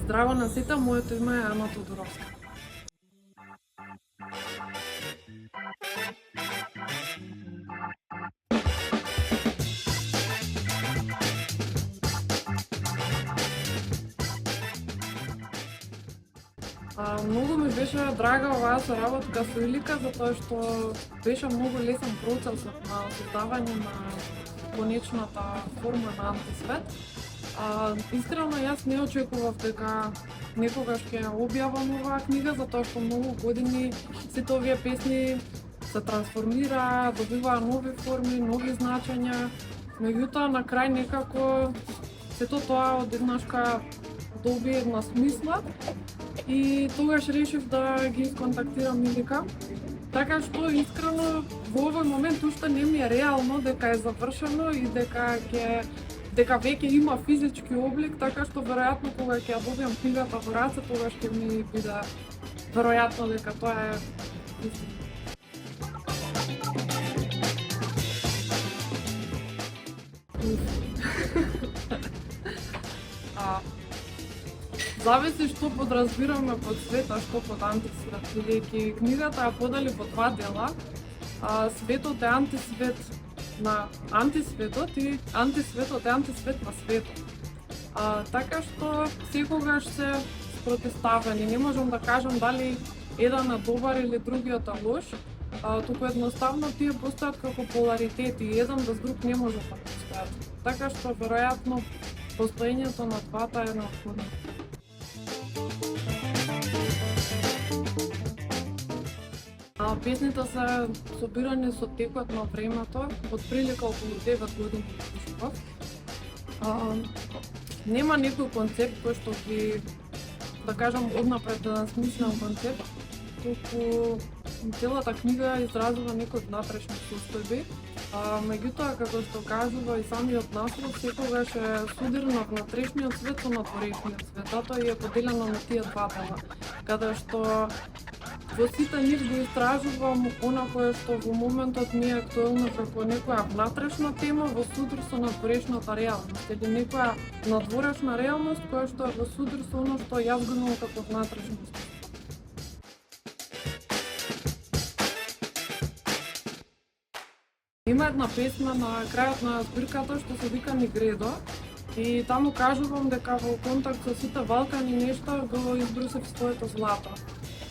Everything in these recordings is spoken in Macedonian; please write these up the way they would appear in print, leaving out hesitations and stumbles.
Здраво на сите, моето име е Ана Тодоровска. Многу ми беше драга оваа соработка со Илика, затоа што беше многу лесен процесот на создавање на конечната форма на Антисвет. Искрено јас не очекував дека некогаш ќе објавам оваа книга, затоа што многу години сите овие песни се трансформира, добиваа нови форми, нови значења, меѓутоа на крај некако сето тоа одеднашка доби една смисла и тогаш решив да ги сконтактирам Илика. Така што искрено во овој момент уште не ми е реално дека е завршено и дека веќе има физички облик, така што веројатно кога ќе ја добиам книгата во раце, тогаш ќе ми биде веројатно дека тоа е истина. Зависи што подразбираме под свет, а што под антисвет. Бидејќи книгата ја подели во два дела. Светот е антисвет на антисветот и антисветот е антисвет на светот. Така што секогаш се спротивставени. Не можам да кажам дали еден е добар или другиот е лош, туку едноставно тие постојат како поларитети и еден без друг не може да постојат. Така што веројатно постоењето на двата е неопходно. Песните се собирани со текот на времето, од прилика околу 9 години пишував. Нема некој концепт кој што ги, да кажам, однапред еден смислен концепт, туку целата книга изразува некои внатрешни состојби. Меѓутоа, како што кажува и самиот наслов, секогаш е судир на внатрешниот свет со надворешниот свет, затоа и е поделено на тие два дела, каде што во сите нив го истражувам она кое што во моментот ми е актуелно како некоја внатрешна тема во судир со надворешната реалност, или некоја надворешна реалност која што е во судир со оно што јас го имам како внатрешност. Има една песма на крајот на збирката што се вика Нигредо и таму кажувам дека во контакт со сите валкани нешта го избрусив своето злато.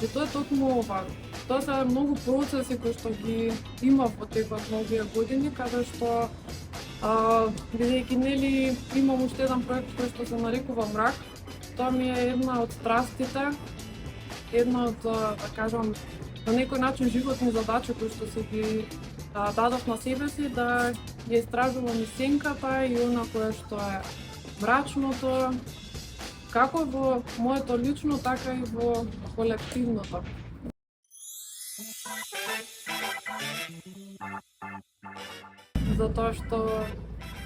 И тоа е токму ова. Тоа се многу процеси кои што ги имав во текот на овие години, каде што бидејќи нели имам уште еден проект кој што се нарекува Мрак, тоа ми е една од страстите, една од, да кажам, на некој начин животни задачи кои што се ги дадов на себе си, да ја истражувам и сенката и она кое што е мрачното, како во моето лично, така и во колективното. Затоа што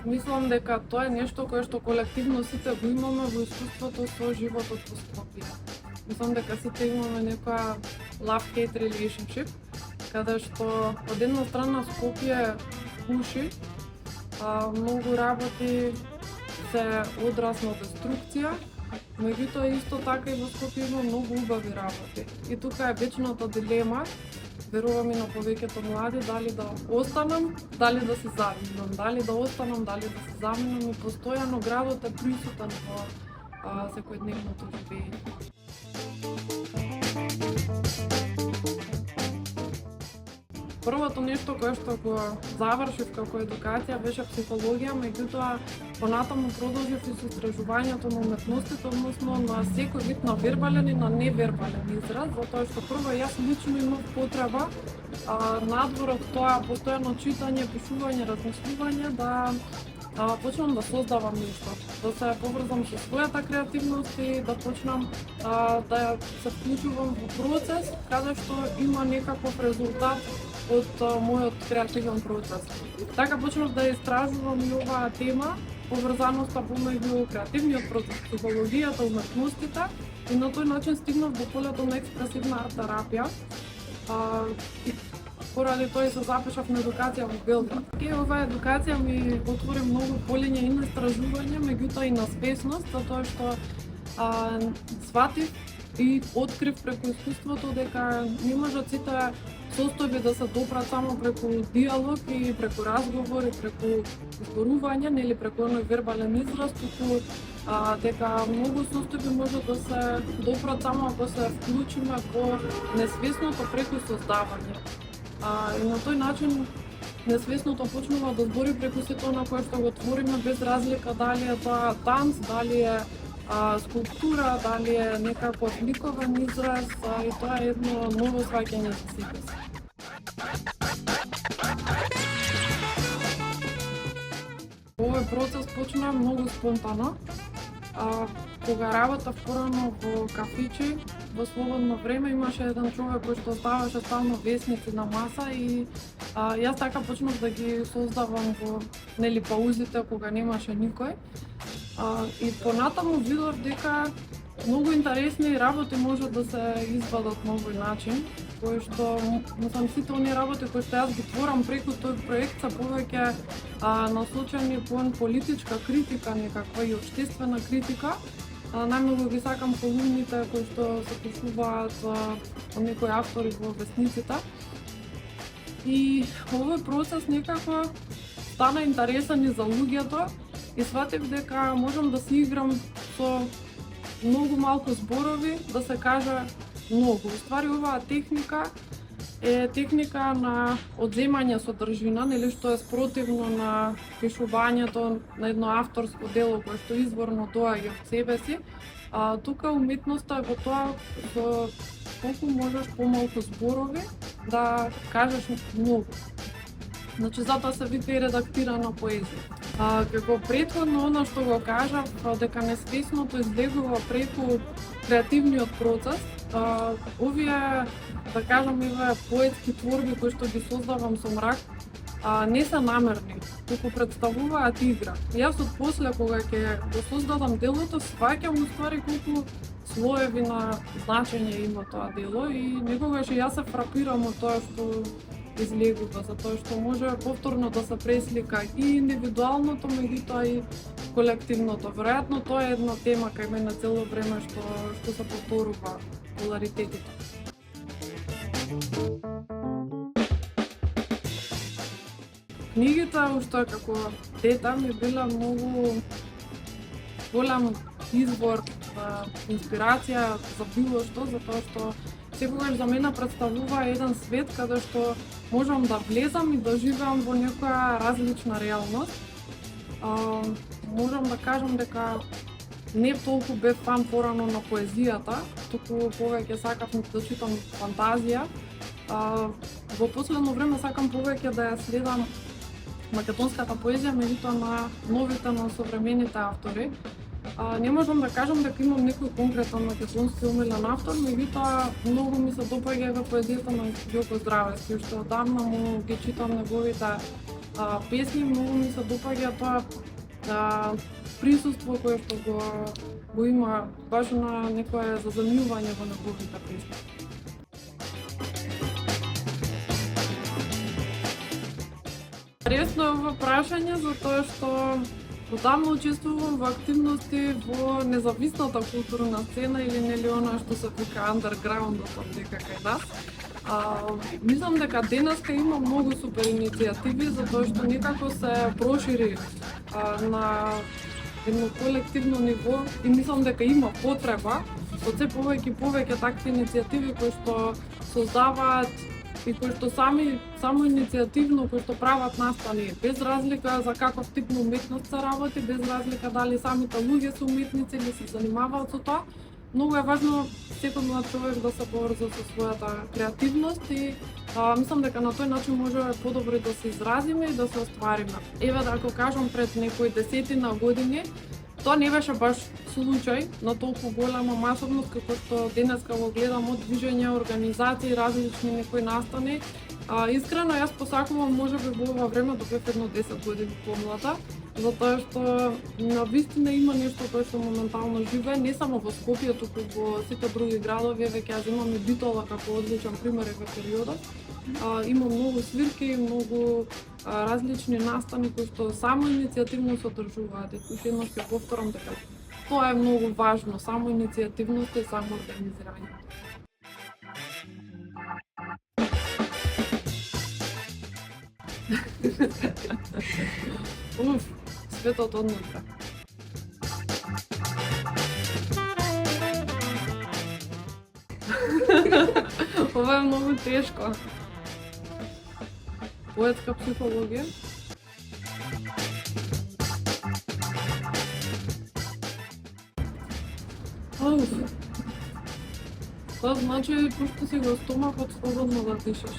мислам дека тоа е нешто кое што колективно сите го имаме во искуството со животот во Скопје. Мислам дека сите имаме некоја love-hate relationship, каде што од една страна Скопје пуши, многу работи се одраз на деструкција, меѓутоа исто така и во Скопје има многу убави работи. И тука е вечната дилема, верувам и на повеќето млади, дали да останам, дали да се заминам, дали да останам, дали да се заминам, и постојано градот е присутен во секојдневното живење. Првото нешто кое што го завршив како едукација беше психологија, меѓутоа понатаму продолжив и со истражувањето на уметностите, односно на секој вид на вербален и на невербален израз, затоа што прво јас лично имав потреба надвор од тоа постојано читање, пишување, размислување, да почнам да создавам нешто, да се поврзам со својата креативност и да почнам да се вклучувам во процес каде што има некаков резултат од мојот креативен процес. Така почнав да истражувам и оваа тема, поврзаноста помеѓу креативниот процес, психологијата, уметностите, и на тој начин стигнав до полето на експресивна арт-терапија. Поради тоа се запишав на едукација во Белград. Оваа едукација ми отвори многу полиња и на истражување, меѓутоа и на свесност, затоа што сватив и открив преку искуството дека не можат сите состојби да се допрат само преку диалог и преку разговор и преку зборување, нели преку оној вербален израз, туку дека многу состојби може да се допрат само ако се вклучиме во несвесното преку создавање. И на тој начин несвесното почнува да збори преку сето на кое што го твориме, без разлика дали е тоа танц, дали е скулптура, дали е некаков ликовен израз, и тоа е едно ново сваќање за себе си. Овој процес почна многу спонтано. Кога работев порано во кафичи, во слободно време имаше еден човек кој што оставаше стално весници на маса и јас така почнав да ги создавам во паузите кога немаше никој. И понатаму видов дека многу интересни работи можат да се извадат на овој начин, кои што сите оние работи кои што јас ги творам преку тој проект се повеќе насочени кон политичка критика, некаква и општествена критика. Најмногу ги сакам колумните кои што се пишуваат од некои автори во весниците. И овој процес некако стана интересен и за луѓето и сватив дека можам да се играм со многу малку зборови, да се каже многу. Уствари оваа техника е техника на одземање содржина, нели што е спротивно на пишувањето на едно авторско дело кое што изворно доаѓа од себе си. Тука уметноста е во тоа со колку можеш помалку зборови да кажеш многу. Значи затоа се вика и редактирана поезија. Како претходно она што го кажав, дека несвесното излегува преку креативниот процес, овие, да кажам, поетски творби кои што ги создавам со мрак, не се намерни, туку представуваат игра. Јас од после кога ќе го создадам делото, сваќам уствари колку слоеви на значење има тоа дело и некогаш и јас се фрапирам од тоа што излегува, затоа што може повторно да се преслика и индивидуалното, меѓутоа и колективното. Веројатно тоа е една тема кај мене цело време што се повторува, поларитетите. Книгите уште како дете ми биле многу голем извор инспирација за било што, затоа што секогаш за мене представува еден свет каде што можам да влезам и да живеам во некоја различна реалност. Можам да кажам дека не толку бев фан порано на поезијата, туку повеќе сакав да читам фантазија. Во последно време сакам повеќе да ја следам македонската поезија, меѓутоа на новите, на современите автори. Не можам да кажам дека имам некој конкретен македонски омилен автор, меѓутоа многу ми се допаѓа во поезијата на Ѓоко Здравевски, што одамна му ги читам неговите песни, многу ми се допаѓа тоа присуство кое што го има баш на некое заземјување во неговите песни. Интересно е ова прашање затоа што одамна учествувам во активности во независната културна сцена или нели она што се вика андерграундот дека кај нас. Мислам дека денеска има многу супер иницијативи затоа што некако се прошири на едно колективно ниво и мислам дека има потреба од се повеќе и повеќе такви иницијативи кои што создаваат и кои што само иницијативно кои што прават настани, без разлика за каков тип на уметност се работи, без разлика дали самите луѓе се уметници или се занимаваат со тоа. Многу е важно секој млад човек да се поврза со својата креативност и мислам дека на тој начин може подобро да се изразиме и да се оствариме. Еве да ако кажам пред некои десетина години, тоа не беше баш случај на толку голема масовност како што денеска го гледам од движења, организации, различни некои настани. Искрено јас посакувам можеби во ова време да бев едно 10 години помлада, затоа што навистина има нешто кое што моментално живее, не само во Скопје, туку во сите други градови. Веќе ја земам и Битола како одличен пример во периодот. Има многу свирки, многу различни настани кои што само иницијативно се одржуваат. И уште еднаш ќе повторам дека Тоа е многу важно, само иницијативноста и само организирање. Уф, светот однатре. Ова е многу тешко. Поетска психологија? Уф. Тоа значи пушти си го стомахот слободно да дишаш.